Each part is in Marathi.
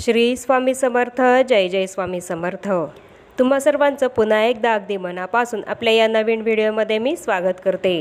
श्री स्वामी समर्थ. जय जय स्वामी समर्थ. तुम्हा सर्वांचं पुन्हा एकदा अगदी मनापासून आपल्या या नवीन व्हिडिओमध्ये मी स्वागत करते.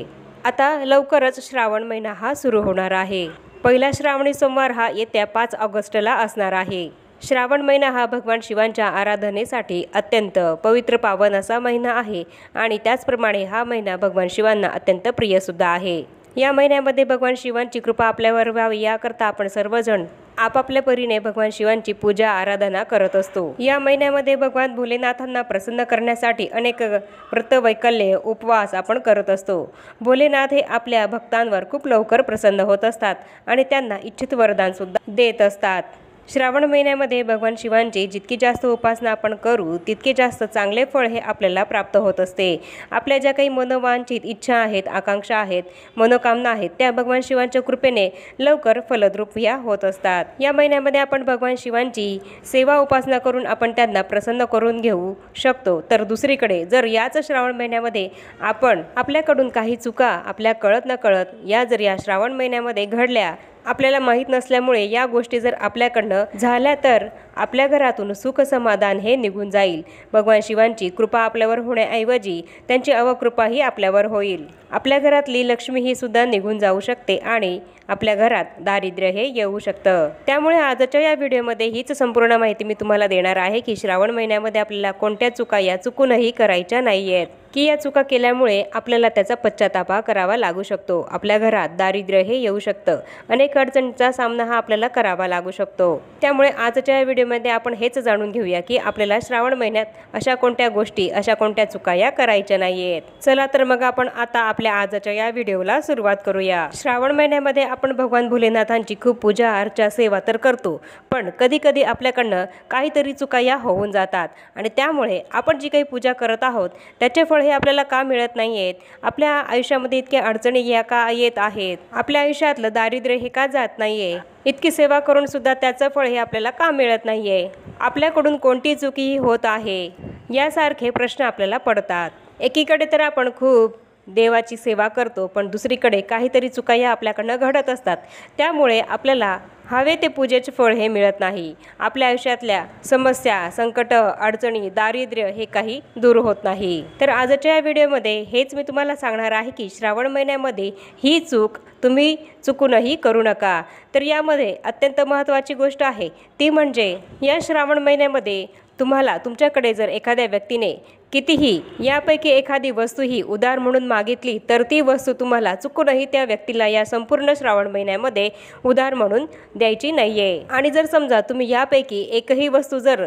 आता लवकरच श्रावण महिना हा सुरू होणार आहे. पहिला श्रावणी सोमवार हा येत्या 5 ऑगस्टला असणार आहे. श्रावण महिना हा भगवान शिवांच्या आराधनेसाठी अत्यंत पवित्र पावन असा महिना आहे आणि त्याचप्रमाणे हा महिना भगवान शिवांना अत्यंत प्रियसुद्धा आहे. या महिन्यामध्ये भगवान शिवांची कृपा आपल्यावर व्हावी याकरता आपण सर्वजण आपापल्या परीने भगवान शिवांची पूजा आराधना करत असतो. या महिन्यामध्ये भगवान भोलेनाथांना प्रसन्न करण्यासाठी अनेक व्रतवैकल्ये उपवास आपण करत असतो. भोलेनाथ हे आपल्या भक्तांवर खूप लवकर प्रसन्न होत असतात आणि त्यांना इच्छित वरदान सुद्धा देत असतात. श्रावण महिन्यामध्ये भगवान शिवांची जितकी जास्त उपासना आपण करू तितके जास्त चांगले फळ हे आपल्याला प्राप्त होत असते. आपल्या ज्या काही मनोवांछित इच्छा आहेत, आकांक्षा आहेत, मनोकामना आहेत त्या भगवान शिवांच्या कृपेने लवकर फलद्रूप या होत असतात. या महिन्यामध्ये आपण भगवान शिवांची सेवा उपासना करून आपण त्यांना प्रसन्न करून घेऊ शकतो. तर दुसरीकडे जर याच श्रावण महिन्यामध्ये आपण आपल्याकडून काही चुका आपल्या कळत नकळत या जर या श्रावण महिन्यामध्ये घडल्या, आपल्याला माहीत नसल्यामुळे या गोष्टी जर आपल्याकडनं झाल्या तर आपल्या घरातून सुख समाधान हे निघून जाईल. भगवान शिवांची कृपा आपल्यावर होण्याऐवजी त्यांची अवकृपाही आपल्यावर होईल. आपल्या घरातली लक्ष्मी ही सुद्धा निघून जाऊ शकते आणि आपल्या घरात दारिद्र्य हे येऊ शकतं. त्यामुळे आजच्या या व्हिडिओमध्ये हीच संपूर्ण माहिती मी तुम्हाला देणार आहे की श्रावण महिन्यामध्ये आपल्याला कोणत्या चुका या चुकूनही करायच्या नाहीयेत, की या चुका केल्यामुळे आपल्याला त्याचा पश्चाताप करावा लागू शकतो. आपल्या घरात दारिद्र्य हे येऊ शकतं. अनेक अडचणींचा सामना हा आपल्याला करावा लागू शकतो. त्यामुळे आजच्या या व्हिडिओमध्ये आपण हेच जाणून घेऊया की आपल्याला श्रावण महिन्यात अशा कोणत्या गोष्टी, अशा कोणत्या चुका या करायच्या नाहीयेत. चला तर मग आपण आता आपल्या आजच्या या व्हिडिओला सुरुवात करूया. श्रावण महिन्यामध्ये आपण भगवान भोलेनाथांची खूप पूजा अर्चा सेवा तर करतो, पण कधी कधी आपल्याकडनं काहीतरी चुका या होऊन जातात आणि त्यामुळे आपण जी काही पूजा करत आहोत त्याचे फळ हे आपल्याला का मिळत नाहीयेत? आपल्या आयुष्यामध्ये इतक्या अडचणी या का येत आहेत? आपल्या आयुष्यातलं दारिद्र्य हे का जात नाहीये? इतकी सेवा करून सुद्धा त्याचं फळ हे आपल्याला का मिळत नाहीये? आपल्याकडून कोणती चुकी होत आहे? यासारखे प्रश्न आपल्याला पडतात. एकीकडे तर आपण खूप देवाची सेवा करतो, पण दुसरीकडे काहीतरी चुका या आपल्याकडनं घडत असतात. त्यामुळे आपल्याला हवे ते पूजेचे फळ हे मिळत नाही. आपल्या आयुष्यातल्या समस्या, संकट, अडचणी, दारिद्र्य हे काही दूर होत नाही. तर आजच्या या व्हिडिओमध्ये हेच मी तुम्हाला सांगणार आहे की श्रावण महिन्यामध्ये ही चूक तुम्ही चुकूनही करू नका. तर यामध्ये अत्यंत महत्त्वाची गोष्ट आहे ती म्हणजे या श्रावण महिन्यामध्ये तुम्हाला तुमच्याकडे जर एखाद्या व्यक्तीने कितीही यापैकी एखादी वस्तू ही उधार म्हणून मागितली तर ती वस्तू तुम्हाला चुकूनही त्या व्यक्तीला या संपूर्ण श्रावण महिन्यामध्ये उधार म्हणून द्यायची नाहीये. आणि जर समजा तुम्ही यापैकी एकही वस्तू जर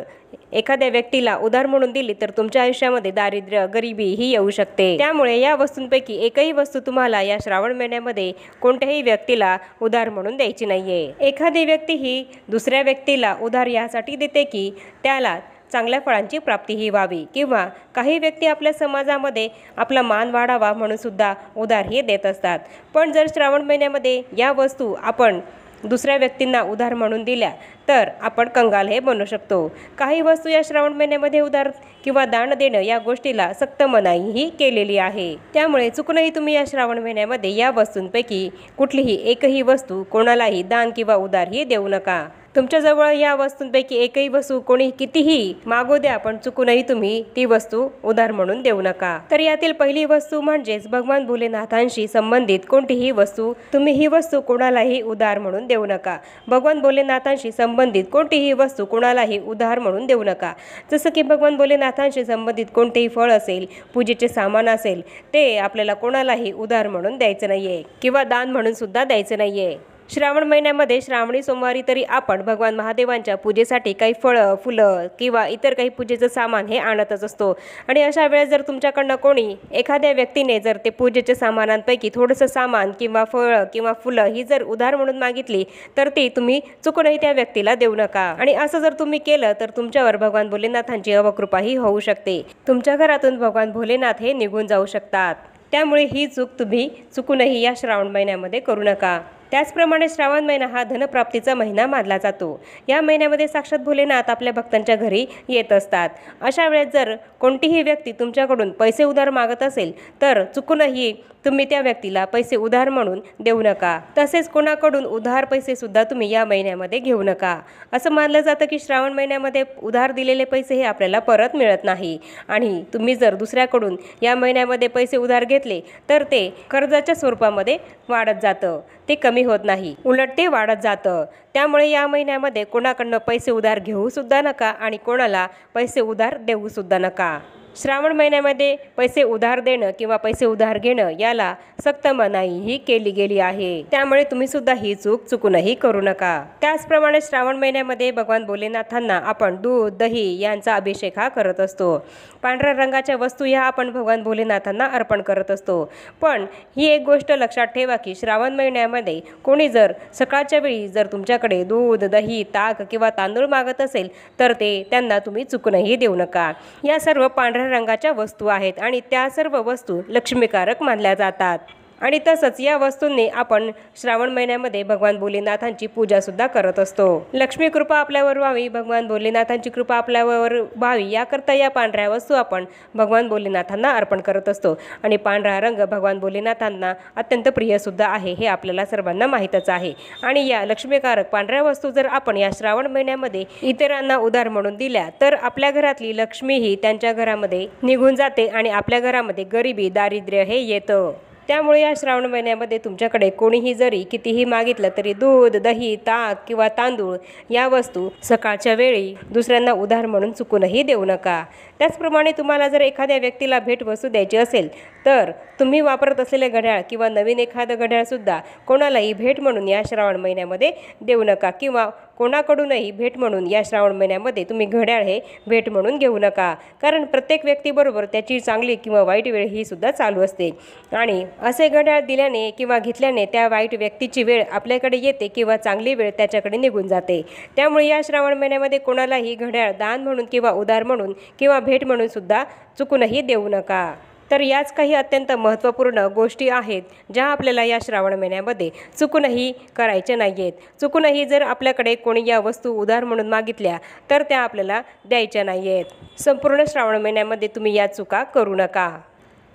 एखाद्या व्यक्तीला उधार म्हणून दिली तर तुमच्या आयुष्यामध्ये दारिद्र्य, गरिबी ही येऊ शकते. त्यामुळे या वस्तूंपैकी एकही वस्तू तुम्हाला या श्रावण महिन्यामध्ये कोणत्याही व्यक्तीला उधार म्हणून द्यायची नाहीये. एखादी व्यक्ती ही दुसऱ्या व्यक्तीला उधार यासाठी देते की त्याला चांगल्या फळांची प्राप्ती ही व्हावी, किंवा काही व्यक्ती आपल्या समाजामध्ये आपला मान वाढावा म्हणून सुद्धा उधार हे देत असतात. पण जर श्रावण महिन्यामध्ये या वस्तू आपण दुसऱ्या व्यक्तींना उधार म्हणून दिल्या तर आपण कंगाल हे बनू शकतो. काही वस्तू या श्रावण महिन्यामध्ये उधार किंवा दान देणं या गोष्टीला सक्त मनाईही केलेली आहे. त्यामुळे चुकूनही तुम्ही या श्रावण महिन्यामध्ये या वस्तूंपैकी कुठलीही एकही वस्तू कोणालाही दान किंवा उधार ही देऊ नका. तुमच्याजवळ या वस्तूंपैकी एकही वस्तू कोणी कितीही मागू द्या, पण चुकूनही तुम्ही ती वस्तू उधार म्हणून देऊ नका. तर यातील पहिली वस्तू म्हणजेच भगवान भोलेनाथांशी संबंधित कोणतीही वस्तू. तुम्ही ही वस्तू कोणालाही उधार म्हणून देऊ नका. भगवान भोलेनाथांशी संबंधित कोणतीही वस्तू कोणालाही उधार म्हणून देऊ नका. जसं की भगवान भोलेनाथांशी संबंधित कोणतेही फळ असेल, पूजेचे सामान असेल, ते आपल्याला कोणालाही उधार म्हणून द्यायचं नाहीये किंवा दान म्हणून सुद्धा द्यायचं नाहीये. श्रावण महिन्यामध्ये श्रावणी सोमवारी तरी आपण भगवान महादेवांच्या पूजेसाठी काही फळं, फुलं किंवा इतर काही पूजेचं सामान हे आणतच असतो. आणि अशा वेळेस जर तुमच्याकडनं कोणी एखाद्या व्यक्तीने जर ते पूजेच्या सामानांपैकी थोडंसं सामान किंवा फळं किंवा फुलं ही जर उधार म्हणून मागितली तर ती तुम्ही चुकूनही त्या व्यक्तीला देऊ नका. आणि असं जर तुम्ही केलं तर तुमच्यावर भगवान भोलेनाथांची अवकृपाही होऊ शकते. तुमच्या घरातून भगवान भोलेनाथ हे निघून जाऊ शकतात. त्यामुळे ही चूक तुम्ही चुकूनही या श्रावण महिन्यामध्ये करू नका. त्याचप्रमाणे श्रावण महिना हा धनप्राप्तीचा महिना मानला जातो। या महिन्यामध्ये साक्षात भोलेनाथ आपल्या भक्तांच्या घरी येत असतात। अशा वेळेस जर कोणतीही व्यक्ती तुमच्याकडून पैसे उधार मागत असेल तर चुकूनही तुम्ही त्या व्यक्तीला पैसे उधार म्हणून देऊ नका। तसेच कोणाकडून उधार पैसे सुद्धा तुम्ही या महिन्यामध्ये घेऊ नका। असं मानलं जातं की श्रावण महिन्यामध्ये उधार दिलेले पैसे हे आपल्याला परत मिळत नाही आणि तुम्ही जर दुसऱ्याकडून या महिन्यामध्ये पैसे उधार घेतले तर ते कर्जाच्या स्वरूपामध्ये वाढत जातं, ते कमी होत नाही, उलट ते वाढत जातं। त्यामुळे या महिन्यामध्ये कोणाकडनं पैसे उधार घेऊ सुद्धा नका आणि कोणाला पैसे उधार देऊ सुद्धा नका। श्रावण महिन्यामध्ये पैसे उधार देणं किंवा पैसे उधार घेणं याला सक्त मनाईही केली गेली आहे। त्यामुळे तुम्ही सुद्धा ही चूक चुकूनही करू नका। त्याचप्रमाणे श्रावण महिन्यामध्ये भगवान भोलेनाथांना आपण दूध दही यांचा अभिषेक हा करत असतो। पांढऱ्या रंगाच्या वस्तू ह्या आपण भगवान भोलेनाथांना अर्पण करत असतो। पण ही एक गोष्ट लक्षात ठेवा की श्रावण महिन्यामध्ये कोणी जर सकाळच्या वेळी जर तुमच्याकडे दूध दही ताक किंवा तांदूळ मागत असेल तर ते त्यांना तुम्ही चुकूनही देऊ नका। या सर्व पांढऱ्या रंगाच्या वस्तू आहेत आणि त्या सर्व वस्तू लक्ष्मीकारक मानल्या जातात आणि तसंच या वस्तूंनी आपण श्रावण महिन्यामध्ये भगवान भोलेनाथांची पूजा सुद्धा करत असतो। लक्ष्मी कृपा आपल्यावर व्हावी, भगवान भोलेनाथांची कृपा आपल्यावर व्हावी याकरता या पांढऱ्या वस्तू आपण भगवान भोलेनाथांना अर्पण करत असतो आणि पांढरा रंग भगवान भोलेनाथांना अत्यंत प्रिय सुद्धा आहे, हे आपल्याला सर्वांना माहीतच आहे। आणि या लक्ष्मीकारक पांढऱ्या वस्तू जर आपण या श्रावण महिन्यामध्ये इतरांना उधार म्हणून दिल्या तर आपल्या घरातली लक्ष्मी ही त्यांच्या घरामध्ये निघून जाते आणि आपल्या घरामध्ये गरिबी दारिद्र्य हे येतं। त्यामुळे या श्रावण महिन्यामध्ये तुमच्याकडे कोणीही जरी कितीही मागितलं तरी दूध दही ताक किंवा तांदूळ या वस्तू सकाळच्या वेळी दुसऱ्यांना उधार म्हणून चुकूनही देऊ नका। त्याचप्रमाणे तुम्हाला जर एखाद्या व्यक्तीला भेटवस्तू द्यायची असेल तर तुम्ही वापरत असलेले घड्याळ किंवा नवीन एखादं घड्याळसुद्धा कोणालाही भेट म्हणून या श्रावण महिन्यामध्ये देऊ नका किंवा कोणाकडूनही भेट म्हणून या श्रावण महिन्यामध्ये तुम्ही घड्याळ हे भेट म्हणून घेऊ नका। कारण प्रत्येक व्यक्तीबरोबर त्याची चांगली किंवा वाईट वेळ ही सुद्धा चालू असते आणि असे घड्याळ दिल्याने किंवा घेतल्याने त्या वाईट व्यक्तीची वेळ आपल्याकडे येते किंवा चांगली वेळ त्याच्याकडे निघून जाते। त्यामुळे या श्रावण महिन्यामध्ये कोणालाही घड्याळ दान म्हणून किंवा उधार म्हणून किंवा भेट म्हणून सुद्धा चुकूनही देऊ नका। तर याच काही अत्यंत महत्त्वपूर्ण गोष्टी आहेत ज्या आपल्याला या श्रावण महिन्यामध्ये चुकूनही करायच्या नाहीयेत। चुकूनही जर आपल्याकडे कोणी या वस्तू उधार म्हणून मागितल्या तर त्या आपल्याला द्यायच्या नाहीयेत। संपूर्ण श्रावण महिन्यामध्ये तुम्ही या चुका करू नका,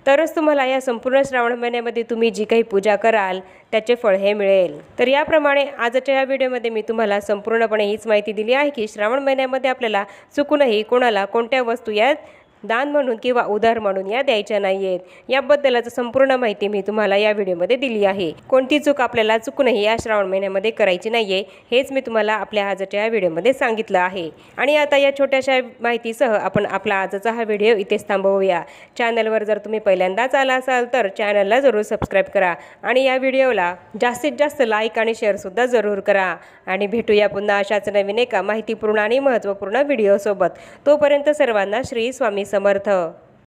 तरच तुम्हाला या संपूर्ण श्रावण महिन्यामध्ये तुम्ही जी काही पूजा कराल त्याचे फळ हे मिळेल। तर याप्रमाणे आजच्या या व्हिडिओमध्ये मी तुम्हाला संपूर्णपणे हीच माहिती दिली आहे की श्रावण महिन्यामध्ये आपल्याला चुकूनही कोणाला कोणत्या वस्तू या दान म्हणून किंवा उधार म्हणून या द्यायच्या नाहीयेत। याबद्दलच संपूर्ण माहिती मी तुम्हाला या व्हिडिओमध्ये दिली आहे। कोणती चूक आपल्याला चुकूनही या श्रावण महिन्यामध्ये करायची नाहीये हेच मी तुम्हाला आपल्या आजच्या या व्हिडिओमध्ये सांगितलं आहे। आणि आता या छोट्याशा माहितीसह आपण आपला आजचा हा व्हिडिओ इथेच थांबवूया। चॅनलवर जर तुम्ही पहिल्यांदाच आला असाल तर चॅनलला जरूर सबस्क्राईब करा आणि या व्हिडिओला जास्तीत जास्त लाईक आणि शेअरसुद्धा जरूर करा आणि भेटूया पुन्हा अशाच नवीन एका माहितीपूर्ण आणि महत्त्वपूर्ण व्हिडिओसोबत। तोपर्यंत सर्वांना श्री स्वामी समर्थ।